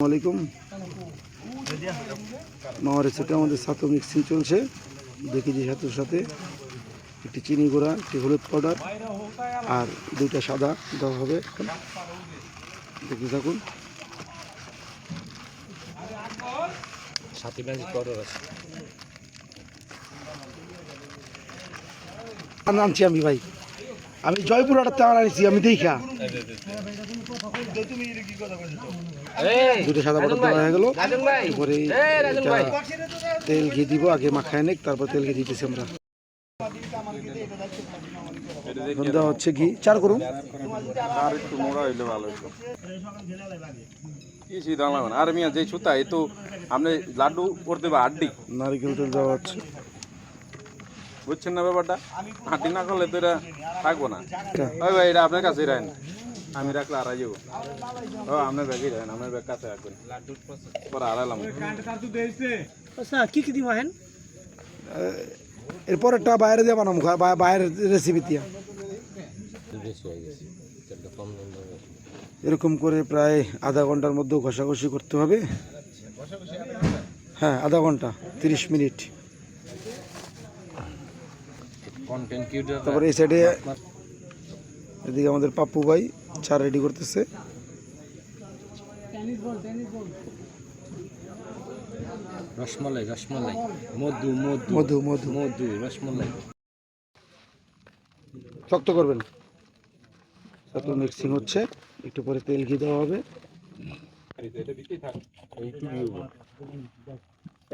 আসসালামাইকুম। মামার সেটা আমাদের ছাতু মিক্সিং চলছে। দেখি যে ছাতুর সাথে একটি চিনি গুঁড়া, একটি হলুদ পাউডার আর দুইটা সাদা দেওয়া হবে। দেখতে থাকুন। আনছি আমি ভাই, আমি জয়পুরহাটের থেকে আনিছি, আমি দেখা দুটো সাদা পাউডার দেওয়া হয়ে গেল। এরপরে তেল ঘি দিব, আগে মাখায় নেক, তারপর তেল ঘি দিতেছি আমরা। দেওয়া হচ্ছে ঘি, চার করুন আর একটু মোড়া হইলে ভালো হইতো। কি শীত লাগবে না। আর মিয়া যে সুতা এই তো আপনি লাড্ডু করতে বা আড্ডি নারিকেল তেল দেওয়া হচ্ছে। বুঝছেন না ব্যাপারটা? আড্ডি না করলে তো এটা থাকবো না। ওই ভাই, এটা আপনার কাছেই রাখেন, আমি রাখলে আড়াই যাবো। ও আপনার ব্যাগই রাখেন, আপনার ব্যাগ কাছে রাখবেন, পরে আড়াইলাম। কি কি দিব হেন এরপর একটা বাইরে দিয়ে বানাবো, বাইরের রেসিপি দিয়া এরকম করে প্রায় আধা ঘন্টার মধ্যে ঘষাঘষি করতে হবে। হ্যাঁ, আধা ঘন্টা 30 মিনিট। তারপরে এই সাইডে এদিকে আমাদের পাপ্পু ভাই চা রেডি করতেছে। রসমালাই রসমালাই মধু মধু মধু মধু মধু রসমালাই শক্ত করবেন। ছাতু মিক্সিং হচ্ছে, একটু পরে তেল ঘি দেওয়া হবে।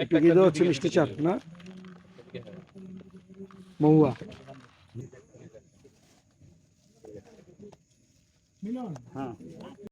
একটু ঘি দেওয়া হচ্ছে মিষ্টি চাট না মহুয়া। হ্যাঁ।